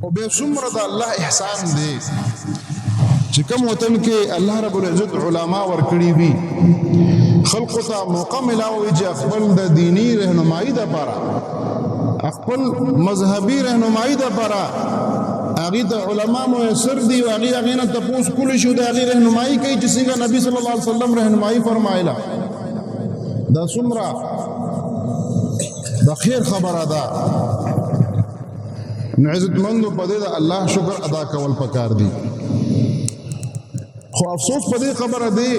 او بے څومره د الله احسان دی چې کوم وطن کې الله رب العزت علما ورکړي وي خلق ته موقع ملاوي چې خپل د دینی رهنمایي لپاره خپل مذهبي رهنمایي لپاره هغه د علما میسر دي او هغه نه تاسو کول شو د هغه رهنمایي کوي چې څنګه نبی صلی الله علیه وسلم رهنمایي فرمایله دا څومره د خیر خبره ده نو عزتمندو په دې د الله شکر ادا کول پکار دي خو افسوس په دې خبره دی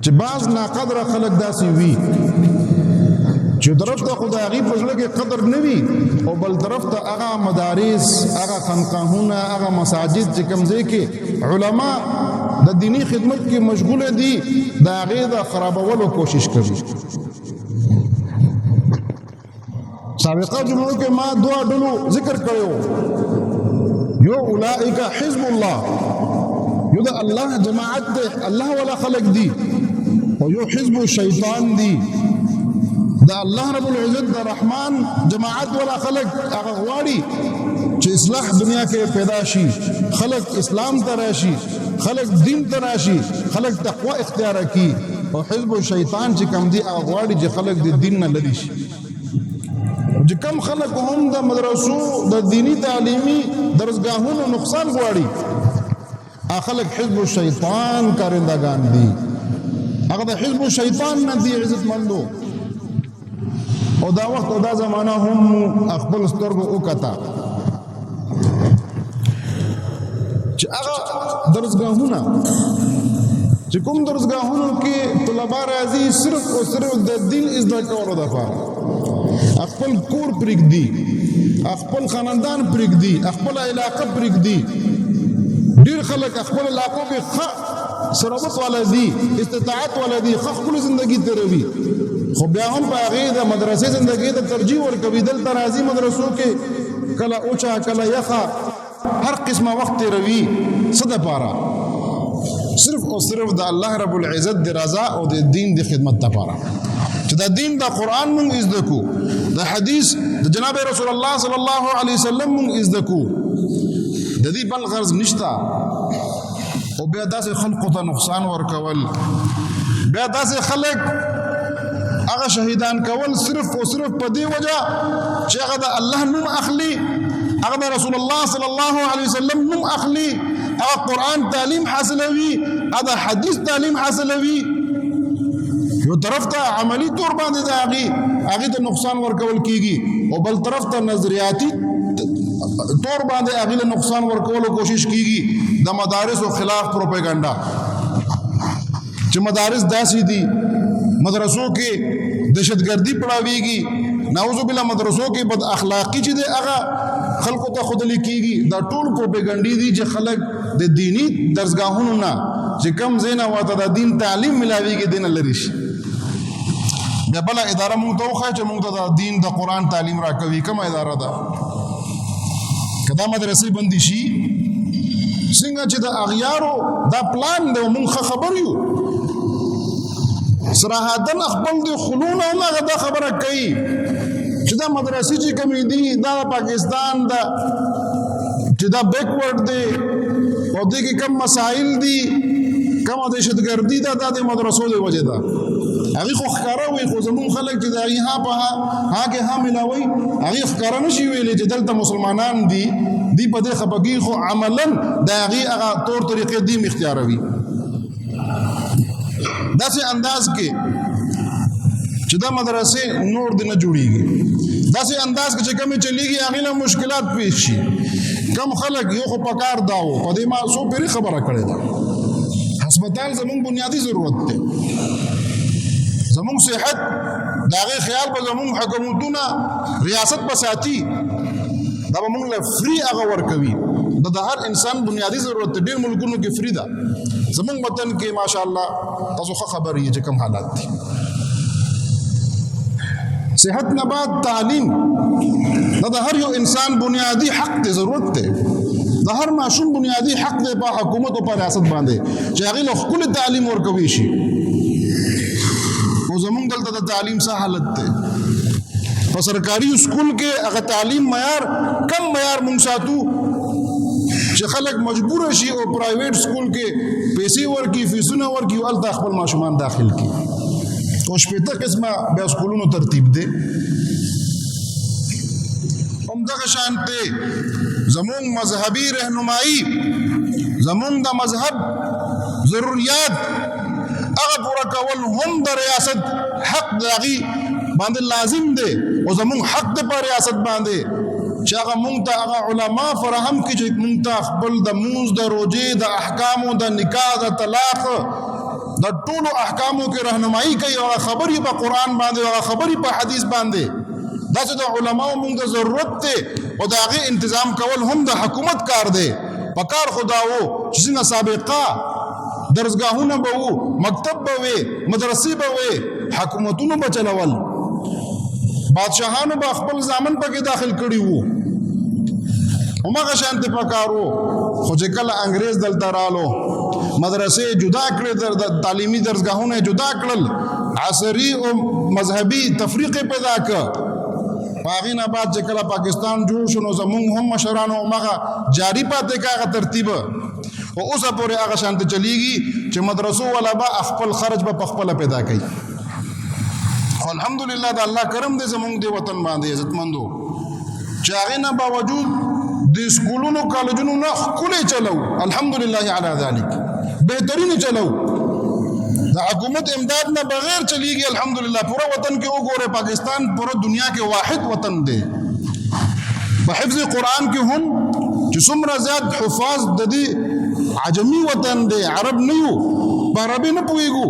چې بعض ناقدر خلک داسې وي چې طرف ته خدایي په ځل کې قدر نه وي او بل طرف ته هغه مدارس هغه خانقاهونه هغه مساجد چې کوم ځای کې علما د دینی خدمت کې مشغوله دي دا هغه د خرابولو کوشش کوي سابقه جمعو کې ما دوا ډلو ذکر کړو یو اولئک حزب الله یو د الله جماعت ده الله ولا خلق دي او یو حزب الشیطان دي دا الله رب العزت د رحمان جماعت ولا خلق هغه غواړي چې اصلاح دنیا کې پیدا شي خلق اسلام ته راشي خلق دین ته راشي خلق تقوا اختیار کړي او حزب الشیطان چې کوم دي هغه غواړي چې خلق د دین نه لری شي چې کم خلق هم د مدرسو د دینی تعلیمی درسګاهونو نقصان غواړي خلق حزب الشیطان کارندگان دي هغه د حزب الشیطان نه دي عزت مندو او دا وخت او دا زمانہ هم خپل سترګو وکتا چې هغه درسګاهونه چې کوم درسګاهونو کې طلبه راځي صرف او صرف د دین زده کولو لپاره خپل کور پرېږدي خپل خاندان پرېږدي خپل علاقه پرېږدي ډېر خلک خپل علاقو کې ښه ثروت والا دي استطاعت والا دي ښه خپل زندگی تیروي خو بیا هم په هغې د مدرسې زندگی ته ترجیح ورکوي دلته راځي مدرسو کې کله اوچا کله یخه هر قسمه وخت تیروي څه دپاره صرف او صرف د الله رب العزت د رضا او د دین د خدمت دپاره چې دا دین د قرآن مونږ زده کو د حدیث د جناب رسول الله صلی الله علیه وسلم مونږ زده کو د دې بل غرض نشته او بیا داسې خلقو ته نقصان ورکول بیا داسې خلک هغه شهیدان کول صرف او صرف په دې وجه چې هغه د الله نوم اخلي هغه د رسول الله صلی الله علیه وسلم نوم اخلي هغه قرآن تعلیم حاصلوي هغه حدیث تعلیم حاصلوي یو طرف ته عملی طور باندې د هغې ته نقصان ورکول کیږي او بل طرف ته نظریاتي طور باندې هغې له نقصان ورکولو کوشش کیږي د مدارسو خلاف پروپیګنډا چې مدارس داسې دي مدرسو کې دهشتګردي پړاویږي نعوذ بالله مدرسو کې بد اخلاقی چې دی هغه خلکو ته ښودل کیږي دا ټول پروپیګنډې دي چې خلک د دینی درسګاهونو نه چې کم ځای نه ورته د دین تعلیم ملاویږي دی نه لرې شي بیا بله اداره مونږ ته وښایه چې مونږ ته د دین د قرآن تعلیم راکوي کومه اداره ده که دا مدرسې بندې شي څنګه چې د اغیارو دا پلان دی مونږ ښه خبر یو صراحتاً خپل د خلونه هم هغه دا خبره کوي چې دا مدرسې چې کومې دي دا پاکستان دا چې دا بیکورډ دی او دې کې کم مسائل دي کومه دهشتګردي ده دا د مدرسو د وجې ده هغې خو ښکاره وي خو زمونږ خلک چې د هغې ها په ها کې ها ملاوي هغې ښکاره نه شي ویلی چې دلته مسلمانان دي دی په دې خفګي خو عملاً د هغې هغه طور طریقې دیم اختیاروي داسې انداز کې چې دا مدرسې نور دی نه جوړېږي داسې انداز کې چې کمې چلیږي هغې نه مشکلات پیش شي کم خلک یو خو پکار دا و په دې ما څو پیرې خبره کړې ده هسپتال زمونږ بنیادي ضرورت دی زمونږ صحت د هغې خیال به زمونږ حکومتونه ریاست به ساتي دا به مونږ له فري هغه ورکوي دا د هر انسان بنیادي ضرورت دی ډېر ملکونو کې فري ده زمونږ وطن کې ماشاءالله تاسو ښه خبر یې چې کوم حالات دي صحت نه بعد تعلیم دا د هر یو انسان بنیادی حق دی ضرورت دی د هر ماشوم بنیادی حق دی په حکومت او په ریاست باندې چې هغې له ښکلي تعلیم ورکوي شي او زمونږ دلته د تعلیم څه حالت دی په سرکاري سکول کې هغه تعلیم معیار کم معیار مونږ ساتو چې خلک مجبور شي او پرایویټ سکول کې پیسې ورکړي فیسونه ورکړي او هلته خپل ماشومان داخل کړي او شپېته قسمه بیا سکولونو ترتیب دی همدغه شانتې زمونږ مذهبي رهنمایي زمونږ د مذهب ضروریات هغه پوره کول هم د ریاست حق د هغې باندې لازم دی او زمونږ حق دی په ریاست باندې چې هغه مونږ ته هغه علما فراهم کړي چې مونږ ته خپل د مونځ د روژې د احکامو د نکاح د طلاق د ټولو احکامو کې رهنمایي کوي او خبرې په قرآن باندې او خبرې په حدیث باندې داسې د علماو مونږ ته ضرورت دی او د هغې انتظام کول هم د حکومت کار دی په کار خو دا و چې څنګه سابقه درسګاهونه به وو مکتب به وې مدرسې به وې حکومتونو به چلول بادشاهانو به خپل زامن پکې داخل کړي وو هماغه شانتې په کار و خو چې کله انګریز دلته رالو مدرسې جدا کړې د تعلیمي درسګاهونه جدا کړل عصري او مذهبي تفریقې پیدا کړ په هغې نه بعد چې کله پاکستان جوړ شو نو زمونږ هم مشرانو هماغه جاري پاتې کړه هغه ترتیب او اوسه پورې هغه شانته چلیږي چې مدرسو والا به خپل خرج به په خپله پیدا کوي خو الحمدلله د الله کرم دی زمونږ د وطن باندې عزتمندو چې هغې نه باوجود د سکولونو کالجونو نه ښکلی چلو الحمدلله علی ذلک بهترین چلو د حکومت امداد نه بغیر چلیږي الحمدلله پورا وطن کې وګوره پاکستان پورا دنیا کې واحد وطن دی په حفظ قرآن کې هم چې څومره زیات حفاظ د دې عجمی وطن دی عرب نه یو په عربي نه پوهېږو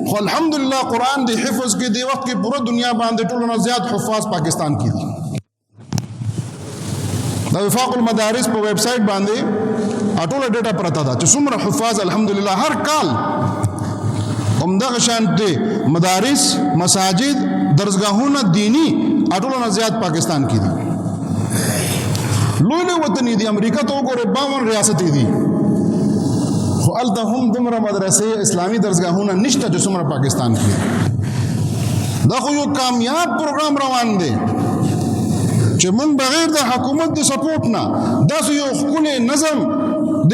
خو الحمدلله قرآن دی حفظ کې دی وخت کې پورا دنیا باندې ټولو نه زیات حفاظ پاکستان کې دي د وفاق المدارس په ویب سایټ باندې ټوله ډیټا پرته ده چې څومره حفاظ الحمدلله هر کال همدغه شانتې مدارس مساجد درسګاهونه دینی ټولو نه زیات پاکستان کې دي لوی لوی وطن دي امریکا ته وګوره 52 ریاستې دي خو هلته هم دومره مدرسې اسلامي درسګاهونه نشته چې څومره پاکستان کې دا خو یو کامیاب پروګرام روان دی چې من بغیر د حکومت د سپورټ نه داسې یو ښکلی نظم د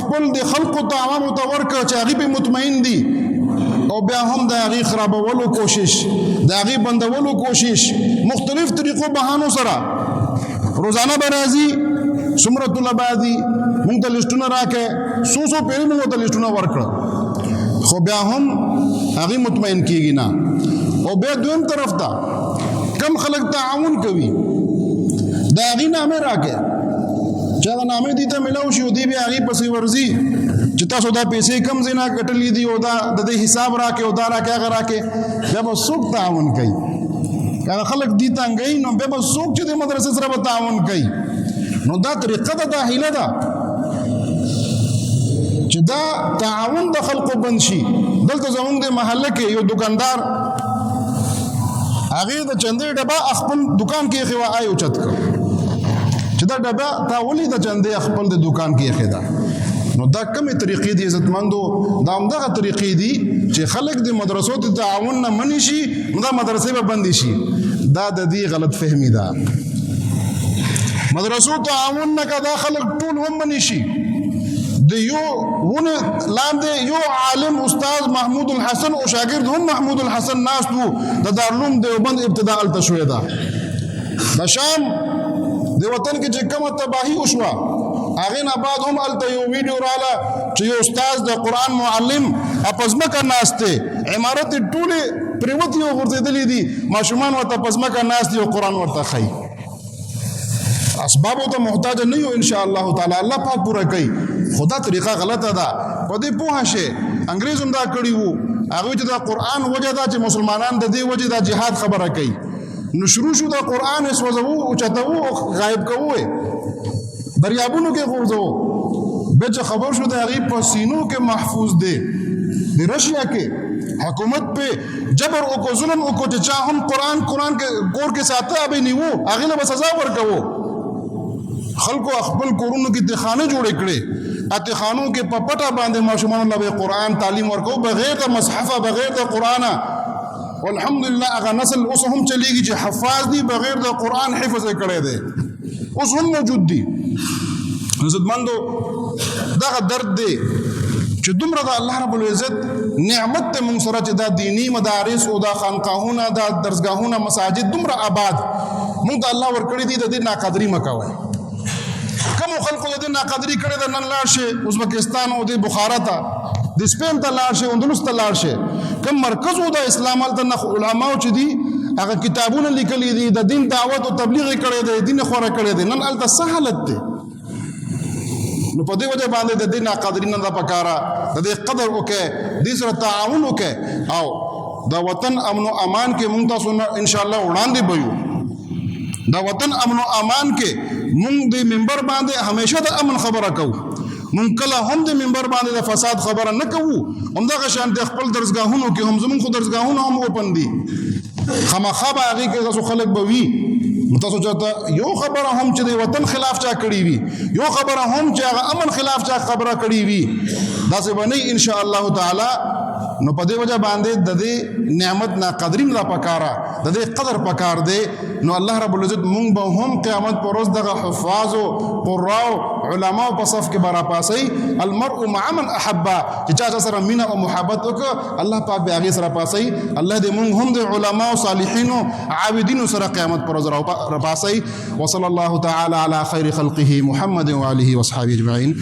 خپل د خلقو ته عوامو ته ورکړه چې هغې پې مطمئن دي او بیا هم د هغې خرابولو کوشش د هغې بندولو کوشش مختلف طریقو بهانو سره روزانه به راځي څومره طلبا دي مونږ ته لیسټونه راکړئ څو پیرې مونږ ته لیسټونه ورکړه خو بیا هم هغې مطمئن کېږي نه او بیا دویم طرف ته کم خلک تعاون کوي د هغې نامې راکړئ چې هغه نامې دې ته میلاو شي او دې بیا هغې پسې ورځي چې تاسو دا پیسې کم ځای نه ګټلې دي او دا د دې حساب راکړئ او دا راکړئ هغه راکړئ بیا به څوک تعاون کوي هغه خلک دې تنګوي نو بیا به څوک چې د مدرسې سره به تعاون کوي نو دا طریقه ده دا هیله ده چې دا تعاون د خلقو بند شي دلته زمونږ د محله کې یو دکاندار هغې د چندې ډبه خپل دکان کې ایښې وه آی اوچت کړ چې دا ډبه تا ولې د چندې خپل د دکان کې ایښې ده نو دا کمې طریقې دي عزتمندو دا همدغه طریقې دي چې خلک د مدرسو د تعاون نه منې شي نو دا مدرسې به بندې شي دا د دې غلط فهمي ده مدرسو تعاون نه که دا خلک ټول ومنې شي د یو ونه لاندې یو عالم استاد محمود الحسن او شاګرد هم محمود الحسن ناست وو د دارالعلوم دیوبند ابتدا هلته شوې ده د شام د وطن کې چې کومه تباهي وشوه هغې نه بعد هم هلته یو ویډیو راله چې یو استاد د قرآن معلم په ځمکه ناست دی عمارت یې ټولې پرېوتې او غورځېدلې دي ماشومان ورته په ځمکه ناست دي او قرآن ورته ښیي اسبابو ته محتاج نه یو ان شاء الله تعالی الله پاک پوره کوي خدا طریقه غلطه ده په دې پوهه شي انګریز هم دا کړي وو هغوی چې دا قرآن وجه ده چې مسلمانان د دې وجې دا جهاد خبره کوي نو شروع شو دا قرآن سوځوو اوچتوو او غایب کوو دریابونو کې غورځوو بیا چې خبر شو د هغې په سینو کې محفوظ دی د رشیا کې حکومت په جبر وکړو ظلم وکړو چې چا هم قرآن کور کې ساته به نیوو هغې له به سزا ورکوو خلکو خپل کورونو کې تخانه جوړې کړې اتخانو کې په پټه باندې ماشومانو له قرآن تعلیم ورکوو بغیر د مصحفه بغیر د قرآنه والحمدلله هغه نسل اوس هم چلیږي چې حفاظ دي بغیر د قرآن حفظ کړي دي اوس هم موجود دي. عزتمندو دغه درد دی چې دومره د الله رب العزت نعمت ته موږ سره چې دا دینی مدارس او دا خانقاهونه دا درسګاهونه مساجد دومره آباد موږ د الله ورکړي دي د دې ناقدري مکوئ. کوم خلکو د دې ناقدري کړي د نن لاړ شي ازبکستان او د بخارا ته د سپین ته لاړ شي اندلس ته لاړ شي کوم مرکز او د اسلام هلته علماء چې دي هغه کتابونه لیکلي دي د دین دعوت او تبلیغ کړي دي دین خوره کړي دي نن هلته سهالت دی. نو په دې وجه باندې د دې ناقدرین نه پکاره د دې قدر وکړي دې سره تعاون وکړي او د وطن امن او امان کې مونږ تاسو ان شاء الله وړاندې بيو. د وطن امن او امان کې مونږ د منبر باندې همیشه د امن خبره کوو. مونږ کله هم د منبر باندې د فساد خبره نه کوو. همدغه شان د خپل درسګاهونو کې هم زمونږ خو درسګاهونه هم اوپن دي خامخا به هغې کې تاسو خلک به وي تاسو چاته یو خبره هم چې د وطن خلاف چا کړی وي یو خبره هم چې هغه امن خلاف چا خبره کړی وي داسې به نه ان شاء الله تعالی. نو په دې وجه باندې د دې نعمت ناقدرین لا پکاره د دې قدر پکار دی. نو الله رب العزت مونږ به هم قیامت پر ورځ دغه حفاظ او قراء علماء په صف کې برا پاسي المرء مع من احب چې چا سره مینا او محبت وکړه الله پاک به هغه سره پاسي. الله دې مونږ هم د علماء او صالحین او عابدین سره قیامت پر ورځ را پاسي. وصلى الله تعالى على خير خلقه محمد وآله وصحبه اجمعين.